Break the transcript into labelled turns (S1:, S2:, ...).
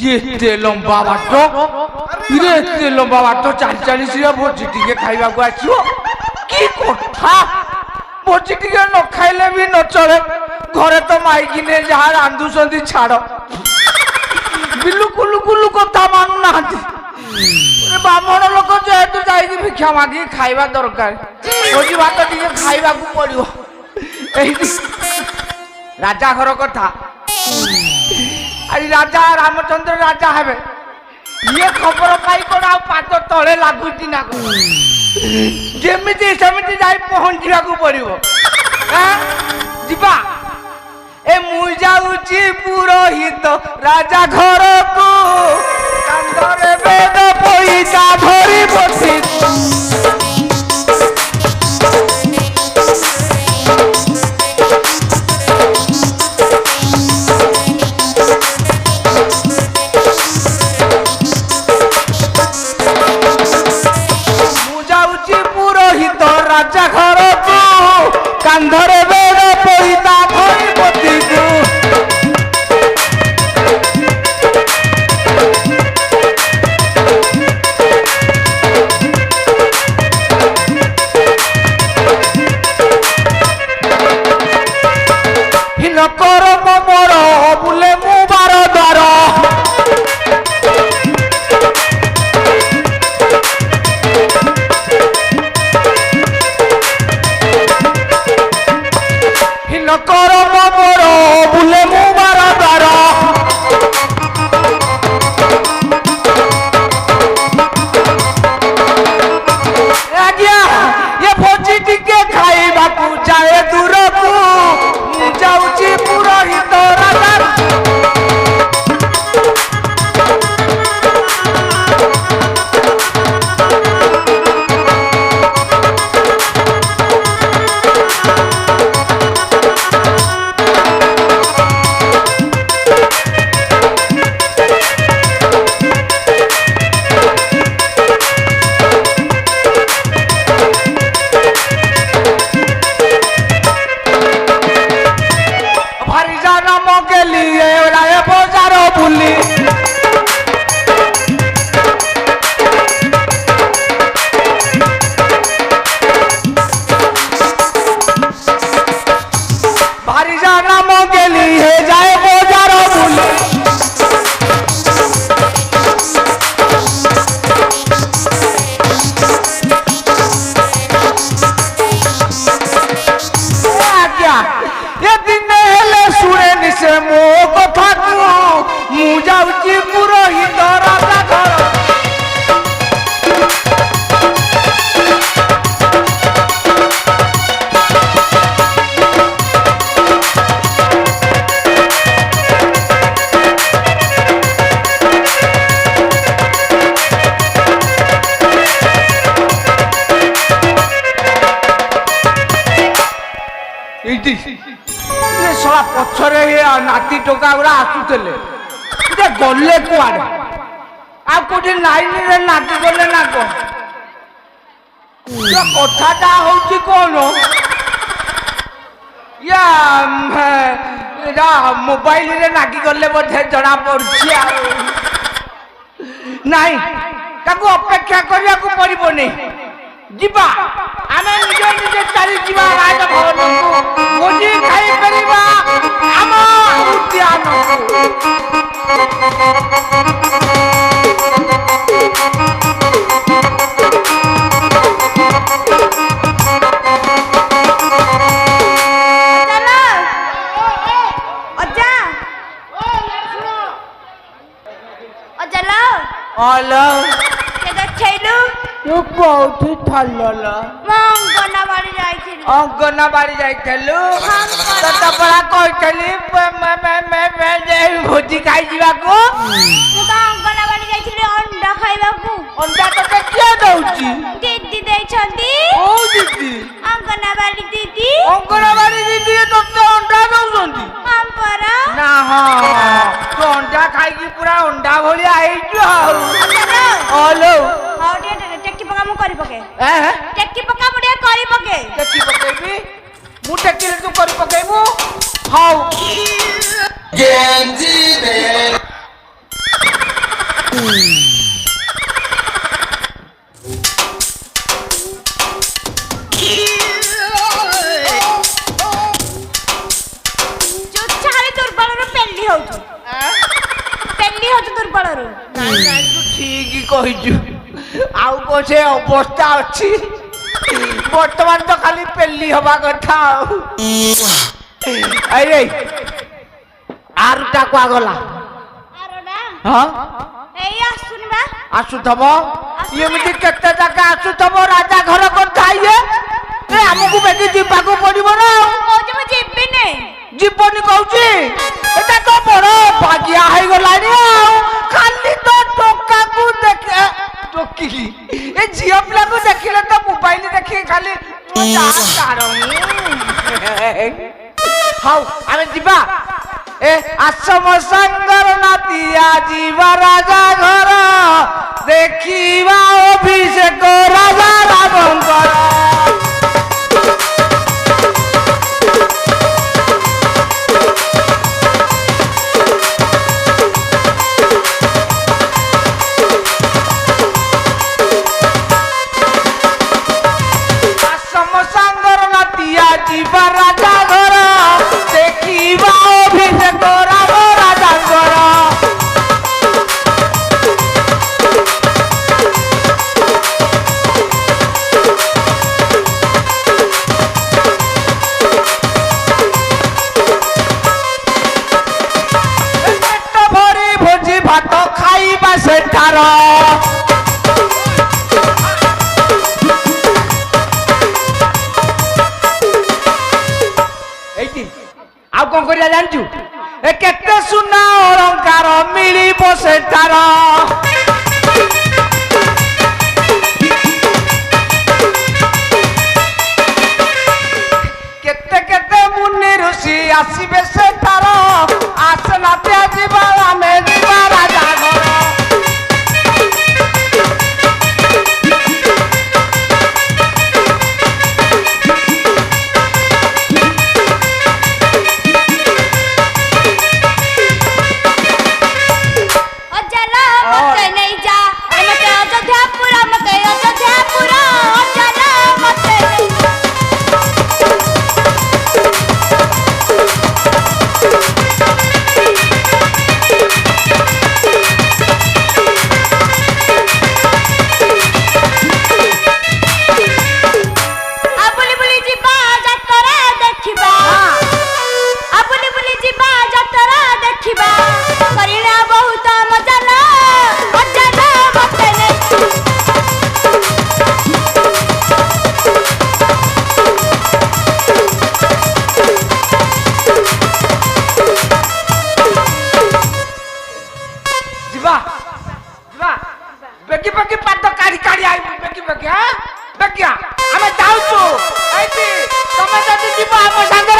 S1: एते लंबा बाट एते लंबा बाट चाली चाली भोजी टिके खाइबा को आछियो की कथा भोजी टिके न खाइले भी न चले घरे तो माइकी ने जहा रांधु संदी छाड़ बिल्कुल कुलु कथा मानु नाहती ब्राह्मण लोक जेहेतु जाई भिक्षा मागी खाइबा दरकार भोजी भात टिके खाइबा को पड़ियो राजा घर कथा अरे राजा रामचंद्र राजा हेबे ये खबर पाई कोन आ पाद तळे लागुती ना को जेमिति सेमिति जाई पहुंचिया को पड़िबो जिबा ए मु जाउची पुरोहित राजा घर को कांदरे वेद पैसा धरी बसी राजा घर को कांधरे बेड़ पैसा धरी पति को हिन कर मोर बुले मु बार द्वार कर मोर बुले मु बार द्वार आज्ञा ये भोजी टिके खाइबा को जाए दूर को मु जाउची पुरोहित राजा सला पछरे नाती टोका गुरा आसुले गले कुआड़े आ कोठी लाइन रे नाती गले ना को कथाटा होची कोन या मोबाइल रे नाकी गले बोधे जना पड़छि नहीं ताको अपेक्षा करिया को पड़िबो नै जिबा आमे निजे निजे चली जिबा राज भवन को मोजी खाई କୋଉଠି ଥଲଲ ଅଙ୍ଗନବାଡି ଯାଇଥିଲୁ ତତେ ପରା କହିଥିଲି ଭୋଜି ଖାଇଯିବାକୁ।
S2: ଅଙ୍ଗନବାଡି ଯାଇଥିଲି ଅଣ୍ଡା ଖାଇବାକୁ।
S1: ଅଣ୍ଡା ତତେ କିଏ ଦଉଛି?
S2: ଦିଦି ଦେଇଛନ୍ତି।
S1: କୋଉ ଦିଦି?
S2: ଅଙ୍ଗନବାଡି ଦିଦି।
S1: ଅଙ୍ଗନବାଡି ଦିଦି ତତେ ଅଣ୍ଡା ଦଉଛନ୍ତି?
S2: ହଁ ପରା।
S1: ନା ହଁ ତୁ ଅଣ୍ଡା ଖାଇକି ପୁରା ଅଣ୍ଡା ଭଳିଆ ହେଇଛୁ ଆଉ। ହଲୋ
S2: ହଉ ଟିକେ ଟେକି ପକା ମୁଁ କରି ପକେ। ଟେକି ପକା ମୁଁ ଟିକେ କରି ପକେ।
S1: ଟେକି ପକେଇବି ମୁଁ ଟେକିଲେ ତୁ କରି ପକେଇବୁ। ହଉ
S2: ଦୁର୍ବଳରୁ
S1: ଠିକ କହିଛୁ। ଆଉ କଣ ସେ ଅବସ୍ଥା ଅଛି? ବର୍ତ୍ତମାନ ତ ଖାଲି ପେଲି ହବା କଥା ଆଉ। ଆରୁଟା କୁଆଗଲା? ହଁ
S2: ଏଇ ଆସୁନି ବା।
S1: ଆସୁଥବ ଏମିତି କେତେ ଜାଗା ଆସୁଥବ ରାଜା ଘର କଥା। ଇଏ ଆମକୁ ବେଶୀ ଯିବାକୁ ପଡିବ ନା।
S2: କହୁଛି ମୁଁ ଯିବିନି।
S1: ଯିବନି କହୁଛି? ଏଟା ତ ବଡ ବାଗିଆ ହେଇଗଲାଣି ଆଉ। ଖାଲି ତ ଟୋକାକୁ ଦେଖେ ଟୋକିଲି ଏ ଝିଅ ପିଲାକୁ ଦେଖିଲେ ତ ମୋବାଇଲ ଦେଖିକି ଖାଲି ହଉ ଆମେ ଯିବା। ଆସମ ସାଙ୍ଗର ନାତିଆ ଯିବା ରାଜା ଘର ଦେଖିବା ଅଭିଷେକ ରାଜା ରାମଙ୍କର। ଯିବା ରାଜା ଘର ଦେଖିବା ଅଭିଷେକ ରାମ ରାଜାଙ୍କର। ପେଟ ଭରି ଭୋଜି ଭାତ ଖାଇବା ସେଠାର। ଆଉ କଣ କରିବା ଜାଣିଛୁ? କେତେ ସୁନା ଅଳଙ୍କାର ମିଳିବ ସେଠାର। କେତେ କେତେ ମୁନି ଋଷି ଆସିବେ ସେଠାର। ଆସନାତେ ଯିବା ଆମେ ଯିବା ରାଜା ଘର। बेगी बेगी पाद काढ़ी काढ़ी आई बेगी बेगी हां बेगिया हमें जाउछु एती तमे जदी जीवा हम संगे